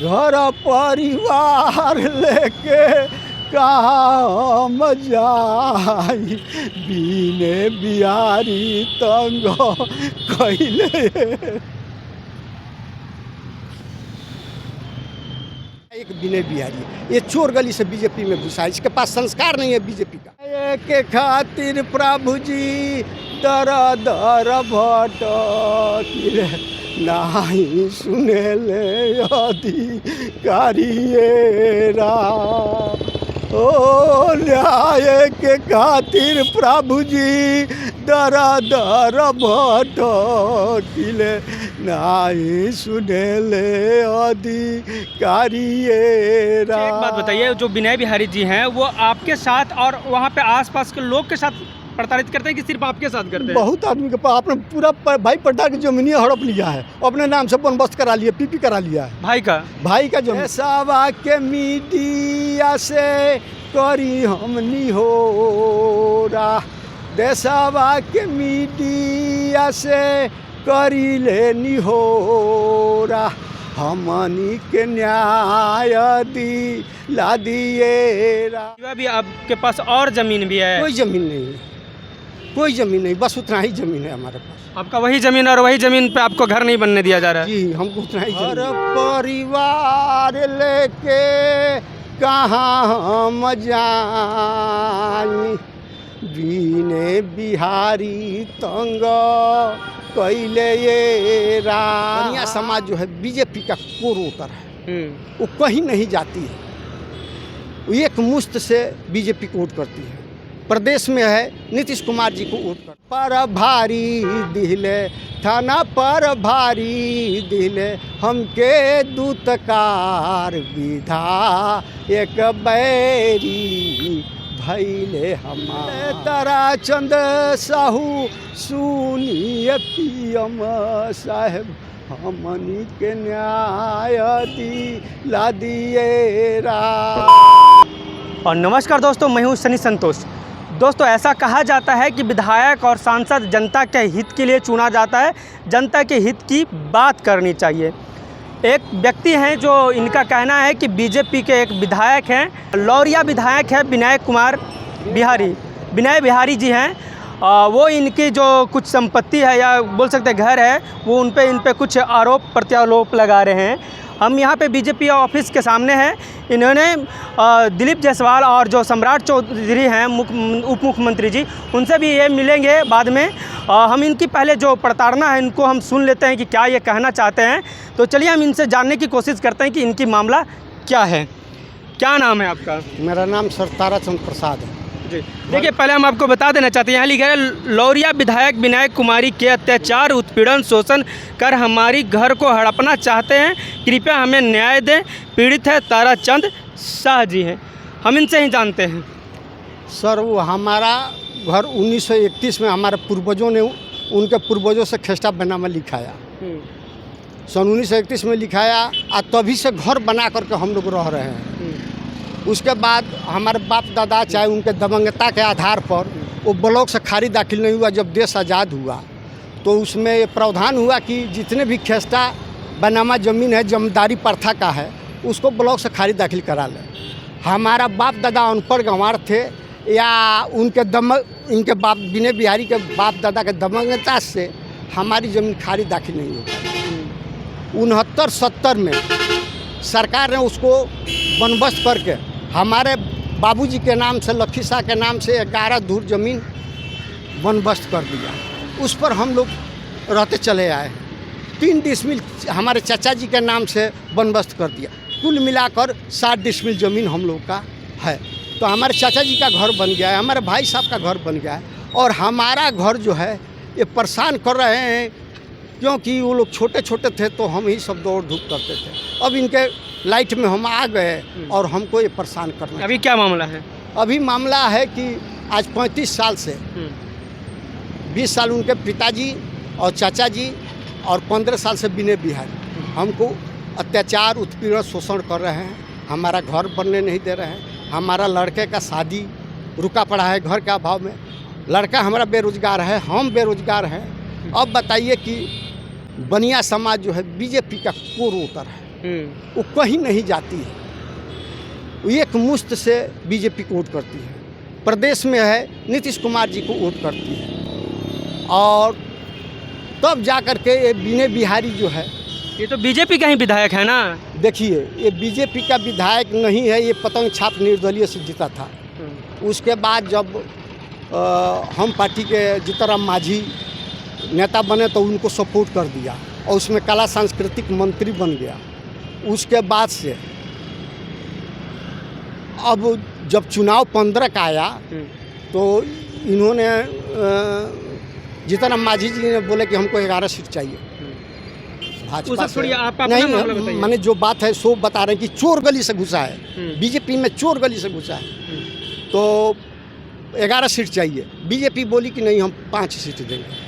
घर परिवार लेके कहाँ हम जाई, बिने बिहारी तंग कैले। एक विनय बिहारी, ये चोर गली से बीजेपी में घुसा, इसके पास संस्कार नहीं है बीजेपी का। के खातिर प्रभु जी दर दर भटकिले, नहीं सुने ले अधिकारियेरा। ओ न्याय के खातिर प्रभु जी दर दर भटकिले, नहीं सुने ले अधिकारियेरा। एक बात बताइए, जो विनय बिहारी जी हैं वो आपके साथ और वहाँ पे आसपास के लोग के साथ प्रताड़ित करते हैं कि सिर्फ आपके साथ करते हैं? बहुत आदमी के पास आपने पूरा भाई पट्टा की जमीन हड़प लिया है, अपने नाम से बंदोबस्त करा लिया, पीपी करा लिया है भाई का जमीन। सवा के मीडिया से करी हमनी हो रहा, देशवा के मीडिया से करी लेनी हो रहा, हमनी के न्याय दिला दिएरा। अभी आपके पास और ज़मीन भी है? कोई ज़मीन नहीं है, कोई ज़मीन नहीं, बस उतना ही ज़मीन है हमारे पास। आपका वही ज़मीन, और वही ज़मीन पे आपको घर नहीं बनने दिया जा रहा है? जी, हमको उतना ही घर परिवार लेके कहाँ हम जाई, बिने बिहारी तंग कैले ये रानिया। समाज जो है बीजेपी का कोर वोटर है, वो कहीं नहीं जाती है, वो एक मुश्त से बीजेपी को वोट करती है। प्रदेश में है नीतीश कुमार जी को वोट कर। पर भारी दिले थाना पर भारी दिले, हमके दूतकार विधा एक बैरी भैले हमारे। तारा चंद साहू सुनिए पीएम साहब, हमनी के न्याय दिला दिएरा। और नमस्कार दोस्तों, मैं हूँ सनी संतोष। दोस्तों, ऐसा कहा जाता है कि विधायक और सांसद जनता के हित के लिए चुना जाता है, जनता के हित की बात करनी चाहिए। एक व्यक्ति हैं जो इनका कहना है कि बीजेपी के एक विधायक हैं, लौरिया विधायक है विनय बिहारी जी हैं। वो इनकी जो कुछ संपत्ति है या बोल सकते हैं घर है, वो इन पे कुछ आरोप प्रत्यारोप लगा रहे हैं। हम यहाँ पे बीजेपी ऑफिस के सामने हैं। इन्होंने दिलीप जायसवाल और जो सम्राट चौधरी हैं उप मुख्यमंत्री जी, उनसे भी ये मिलेंगे बाद में। हम इनकी पहले जो प्रताड़ना है इनको हम सुन लेते हैं कि क्या ये कहना चाहते हैं। तो चलिए हम इनसे जानने की कोशिश करते हैं कि इनकी मामला क्या है। क्या नाम है आपका? मेरा नाम सर ताराचंद प्रसाद है जी। देखिए, पहले हम आपको बता देना चाहते हैं, यहाँ लिखा है लौरिया विधायक विनय कुमारी के अत्याचार, उत्पीड़न, शोषण कर हमारी घर को हड़पना चाहते हैं, कृपया हमें न्याय दें। पीड़ित है ताराचंद शाह जी हैं। हम इनसे ही जानते हैं। सर, वो हमारा घर 1931 में हमारे पूर्वजों ने उनके पूर्वजों से खेस्टा बनामा लिखाया, सन 1931 में लिखाया, और तभी से घर बना करके हम लोग रह रहे हैं। उसके बाद हमारे बाप दादा चाहे उनके दबंगता के आधार पर वो ब्लॉक से खारिज दाखिल नहीं हुआ। जब देश आज़ाद हुआ तो उसमें ये प्रावधान हुआ कि जितने भी खेस्टा बनामा ज़मीन है, जमींदारी प्रथा का है, उसको ब्लॉक से खारिज दाखिल करा लें। हमारा बाप दादा अनपढ़ गंवार थे, या इनके बाप विनय बिहारी के बाप दादा के दबंगता से हमारी ज़मीन खारिज दाखिल नहीं हो। 69-70 में सरकार ने उसको बंदोबस्त करके हमारे बाबूजी के नाम से, लखी शाह के नाम से 11 धूर ज़मीन बंदोबस्त कर दिया। उस पर हम लोग रहते चले आए। 3 डिसमिल हमारे चाचा जी के नाम से बंदोबस्त कर दिया। कुल मिलाकर 60 डिसमिल ज़मीन हम लोग का है। तो हमारे चाचा जी का घर बन गया है, हमारे भाई साहब का घर बन गया है, और हमारा घर जो है ये परेशान कर रहे हैं, क्योंकि वो लोग छोटे छोटे थे तो हम ही सब दौड़ धूप करते थे। अब इनके लाइट में हम आ गए और हमको ये परेशान करना। अभी क्या मामला है? अभी मामला है कि आज 35 साल से 20 साल उनके पिताजी और चाचा जी और 15 साल से विनय बिहारी हमको अत्याचार, उत्पीड़न, शोषण कर रहे हैं। हमारा घर बनने नहीं दे रहे हैं। हमारा लड़के का शादी रुका पड़ा है घर के अभाव में। लड़का हमारा बेरोजगार है, हम बेरोजगार हैं। अब बताइए कि बनिया समाज जो है बीजेपी का कोर वोटर है। वो कहीं नहीं जाती है, वो एक मुश्त से बीजेपी को वोट करती है। प्रदेश में है नीतीश कुमार जी को वोट करती है, और तब जा कर के ये विनय बिहारी जो है, ये तो बीजेपी का ही विधायक है ना। देखिए ये बीजेपी का विधायक नहीं है, ये पतंग छाप निर्दलीय से जीता था। उसके बाद जब हम पार्टी के जीतनराम मांझी नेता बने तो उनको सपोर्ट कर दिया और उसमें कला सांस्कृतिक मंत्री बन गया। उसके बाद से अब जब चुनाव 15 का आया तो इन्होंने जीतनराम मांझी जी ने बोले कि हमको 11 सीट चाहिए भाजपा से। नहीं, मैंने जो बात है सो बता रहे हैं कि चोर गली से घुसा है, बीजेपी में चोर गली से घुसा है। तो 11 सीट चाहिए, बीजेपी बोली कि नहीं हम 5 सीट देंगे।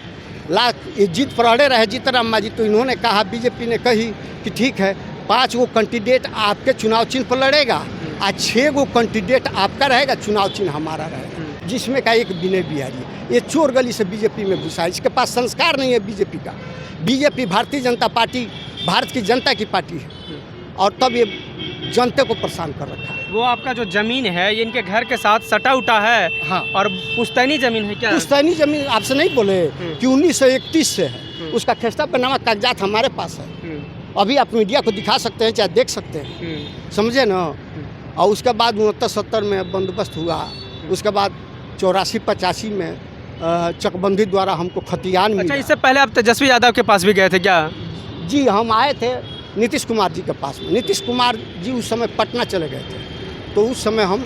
ये जीत पर अड़े रहे जीतनराम मांझी, तो इन्होंने कहा, बीजेपी ने कही कि ठीक है 5 गो कैंडिडेट आपके चुनाव चिन्ह पर लड़ेगा और 6 गो कैंडिडेट आपका रहेगा, चुनाव चिन्ह हमारा रहेगा, जिसमें का एक विनय बिहारी। ये चोर गली से बीजेपी में घुसा है, इसके पास संस्कार नहीं है बीजेपी का। बीजेपी भारतीय जनता पार्टी भारत की जनता की पार्टी है, और तब ये जनता को परेशान कर रखा है। वो आपका जो ज़मीन है ये इनके घर के साथ सटा उटा है। हाँ, और पुश्तैनी ज़मीन है क्या? पुश्तैनी ज़मीन आपसे नहीं बोले कि 1931 से है, उसका खेस्ता पनामा कागजात हमारे पास है। अभी आप मीडिया को दिखा सकते हैं, चाहे देख सकते हैं, समझे ना। और उसके बाद 69-70 में बंदोबस्त हुआ, उसके बाद 84-85 में चकबंदी द्वारा हमको खतियान मिला। अच्छा, इससे पहले आप तेजस्वी यादव के पास भी गए थे क्या? जी, हम आए थे नीतीश कुमार जी के पास में। नीतीश कुमार जी उस समय पटना चले गए थे, तो उस समय हम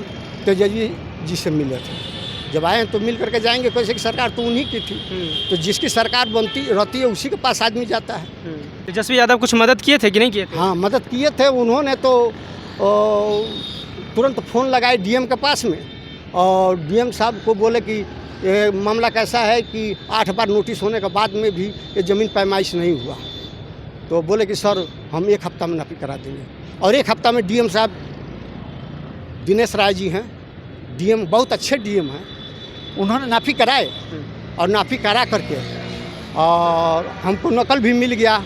तेजस्वी जी से मिले थे। जब आए तो मिल करके जाएंगे, कैसे की सरकार तो उन्हीं की थी, तो जिसकी सरकार बनती रहती है उसी के पास आदमी जाता है। तेजस्वी यादव कुछ मदद किए थे कि नहीं किए थे? हाँ, मदद किए थे उन्होंने, तो तुरंत फ़ोन लगाए डीएम के पास में, और डीएम साहब को बोले कि ये मामला कैसा है कि 8 बार नोटिस होने के बाद में भी ये ज़मीन पैमाइश नहीं हुआ। तो बोले कि सर हम 1 हफ्ता में नापी करा देंगे, और 1 हफ्ता में डीएम साहब दिनेश राय जी हैं, डीएम बहुत अच्छे डीएम हैं, उन्होंने नापी कराए, और नापी करा करके और हमको नकल भी मिल गया।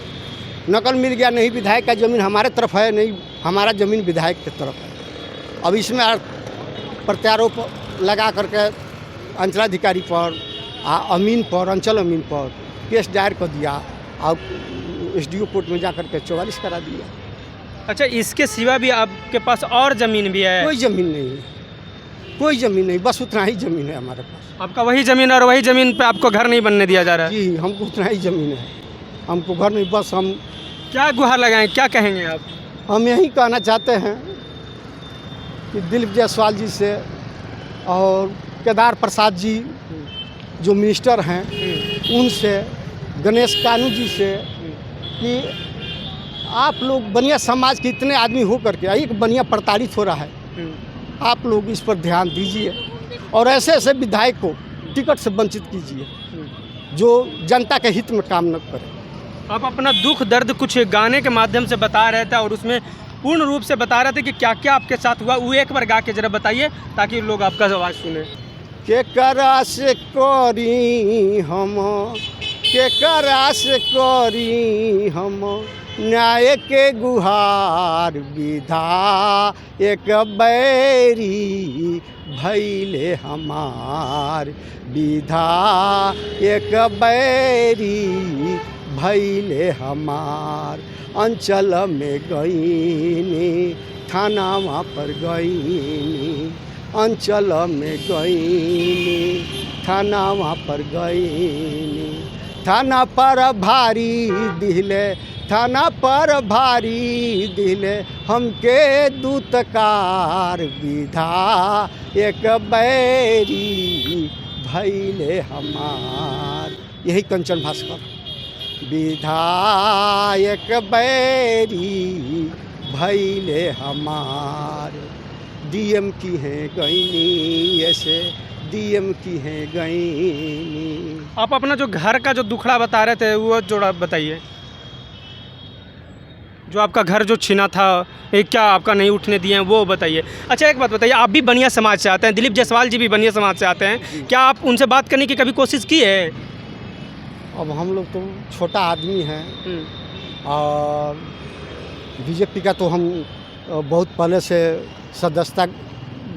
नहीं विधायक का ज़मीन हमारे तरफ है, नहीं हमारा ज़मीन विधायक की तरफ है। अब इसमें प्रत्यारोप लगा करके अंचलाधिकारी पर, अमीन पर, अंचल अमीन पर केस दायर कर दिया, और एसडीओ कोर्ट में जा करके 44 करा दिया। अच्छा, इसके सिवा भी आपके पास और ज़मीन भी है? कोई ज़मीन नहीं है, कोई ज़मीन नहीं, बस उतना ही ज़मीन है हमारे पास। आपका वही ज़मीन, और वही ज़मीन पे आपको घर नहीं बनने दिया जा रहा है? जी, हमको उतना ही ज़मीन है, हमको घर नहीं। बस हम क्या गुहार लगाएं, क्या कहेंगे आप? हम यही कहना चाहते हैं कि दिलीप जायसवाल जी से और केदार प्रसाद जी जो मिनिस्टर हैं उनसे, गणेश कानू जी से, कि आप लोग बनिया समाज के इतने आदमी हो करके एक बनिया प्रताड़ित हो रहा है, आप लोग इस पर ध्यान दीजिए, और ऐसे ऐसे विधायक को टिकट से वंचित कीजिए जो जनता के हित में काम न करे। आप अपना दुख दर्द कुछ गाने के माध्यम से बता रहे थे, और उसमें पूर्ण रूप से बता रहे थे कि क्या क्या आपके साथ हुआ, वो एक बार गा के जरा बताइए ताकि लोग आपका आवाज़ सुने। केकरा से करी हम, केकरा से करी हम न्याय के गुहार, विधा एक बैरी भैले हमार, विधा एक बैरी भैले हमार। अंचल में गईनी, थानावा पर गईनी, अंचल में गईनी, थानावा पर गईनी, थाना पर भारी दिले, थाना पर भारी दिले हमके दूतकार, विधा एक बैरी भैले हमार। यही कंचन भास्कर। विधायक बैरी भैले हमार, डीएम की हैं गईनी, ऐसे डीएम की हैं गईनी। आप अपना जो घर का जो दुखड़ा बता रहे थे वो जोड़ा बताइए, जो आपका घर जो छीना था, एक क्या आपका नहीं उठने दिए हैं वो बताइए। अच्छा, एक बात बताइए, आप भी बनिया समाज से आते हैं, दिलीप जायसवाल जी भी बनिया समाज से आते हैं, क्या आप उनसे बात करने की कभी कोशिश की है? अब हम लोग तो छोटा आदमी हैं और बीजेपी का तो हम बहुत पहले से सदस्यता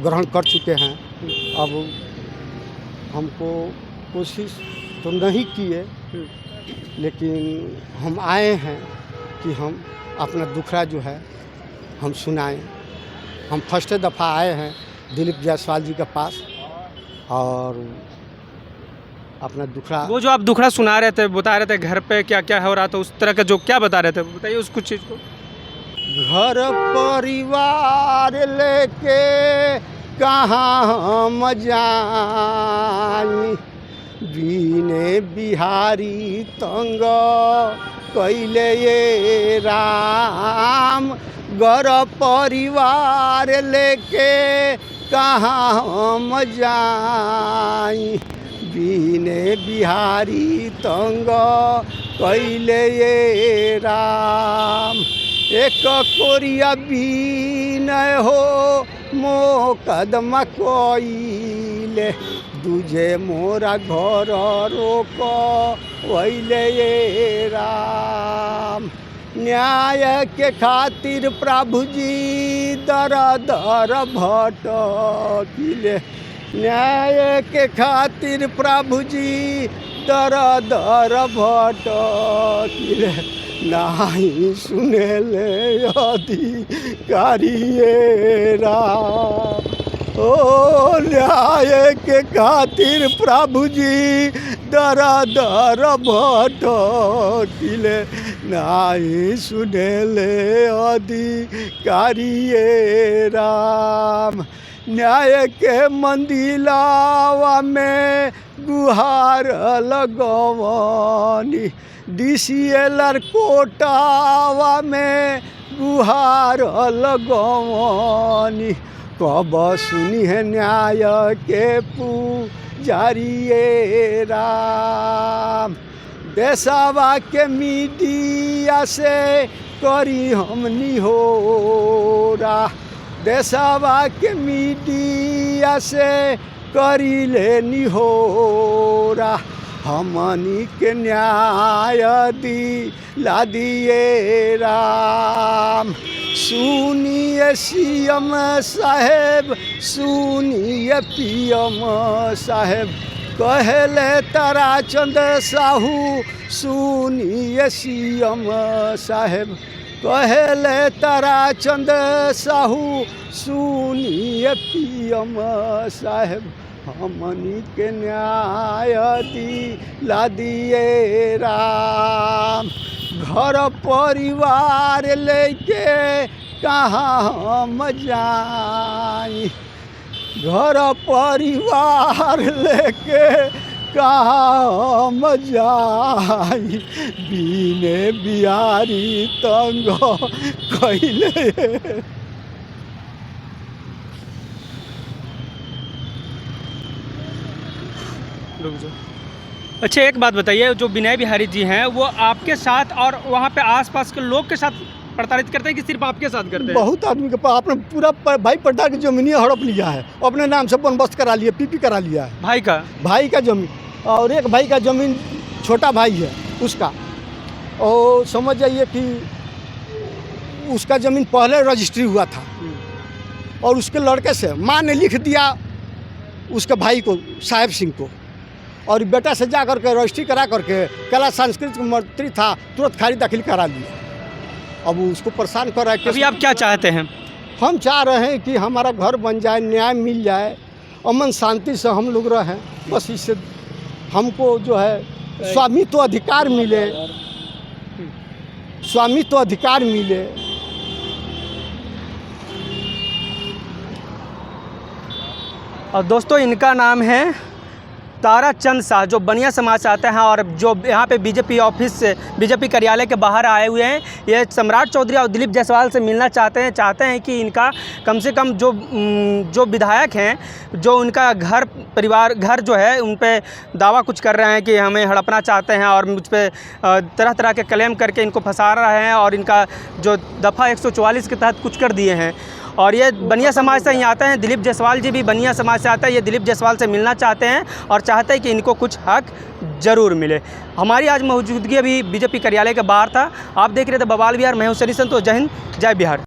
ग्रहण कर चुके हैं। अब हमको कोशिश तो नहीं किए, लेकिन हम आए हैं कि हम अपना दुखड़ा जो है हम सुनाएं। हम फर्स्ट दफ़ा आए हैं दिलीप जायसवाल जी के पास और अपना दुखड़ा। वो जो आप दुखड़ा सुना रहे थे, बता रहे थे घर पे क्या क्या हो रहा था, उस तरह का जो क्या बता रहे थे, बताइए उस कुछ चीज़ को। घर परिवार लेके कहाँ हम जाई, बीने बिहारी तंग कैले ये राम। घर परिवार लेके कहाँ हम जाई, बीने बिहारी तंग कैले ये राम। एक कोरिया बीनय हो मोकदमा कोइले, दूजे मोरा घर रोक वैले ये राम। न्याय के खातिर प्रभु जी दर दर भटकिले, न्याय के खातिर प्रभु जी दर दर भटकिले, नहीं सुनेले अधिकारी राम। ओ न्याय के खातिर प्रभु जी दर दर भटकिले, नहीं सुनेले अधिकारी राम। न्याय के मंदिलावा में गुहार लगवानी, DCLR कोटावा में गुहार लगवानी। कब सुनी है न्याय के पुजारी राम। देशवा के मीडिया से करी हमनी होरा, देशवा के मीडिया से करी लेनी होरा। हमनी के न्याय दिला दिए राम। सुनिए CM साहेब, सुनिए PM साहेब, कहले ताराचंद साहू, सुनिए CM साहेब, कहले ताराचंद साहू, सुनिए PM साहेब। हमनी के न्याय दिला दिए राम। घर परिवार लेके कहाँ हम जाई, घर परिवार लेके कहाँ हम जाई, बीने बिहारी तंग कैले। अच्छा, एक बात बताइए, जो विनय बिहारी जी हैं वो आपके साथ और वहाँ पे आसपास के लोग के साथ प्रताड़ित करते हैं कि सिर्फ आपके साथ करते हैं? बहुत आदमी के पास अपने पूरा भाई प्रधान की जमीन हड़प लिया है, अपने नाम से बंदोबस्त करा लिया, PP करा लिया है। भाई का जमीन, और एक भाई का जमीन छोटा भाई है उसका, और समझ जाइए कि उसका ज़मीन पहले रजिस्ट्री हुआ था और उसके लड़के से माँ ने लिख दिया उसके भाई को, साहेब सिंह को, और बेटा से जा करके रजिस्ट्री करा करके कला सांस्कृतिक मंत्री था, तुरंत खारिज दाखिल करा लिया। अब उसको परेशान कर रहा है। अभी आप क्या चाहते हैं? हम चाह रहे हैं कि हमारा घर बन जाए, न्याय मिल जाए, अमन शांति से हम लोग रहें, बस इससे हमको जो है स्वामित्व अधिकार मिले, स्वामित्व अधिकार मिले। और दोस्तों, इनका नाम है ताराचंद शाह, जो बनिया समाज से आते हैं और जो यहाँ पे बीजेपी ऑफिस से, बीजेपी कार्यालय के बाहर आए हुए हैं। ये सम्राट चौधरी और दिलीप जायसवाल से मिलना चाहते हैं कि इनका कम से कम जो विधायक हैं, जो उनका घर जो है उन पे दावा कुछ कर रहे हैं कि हमें हड़पना चाहते हैं और मुझ पे तरह तरह के क्लेम करके इनको फंसा रहे हैं और इनका जो दफ़ा 144 के तहत कुछ कर दिए हैं। और ये बनिया समाज से ही आते हैं। दिलीप जायसवाल जी भी बनिया समाज से आते हैं। ये दिलीप जायसवाल से मिलना चाहते हैं और चाहते हैं कि इनको कुछ हक ज़रूर मिले। हमारी आज मौजूदगी अभी बीजेपी कार्यालय के बाहर था। आप देख रहे थे बवाल बिहार, मैं हूं सनी संतोष। जय हिंद, जय बिहार।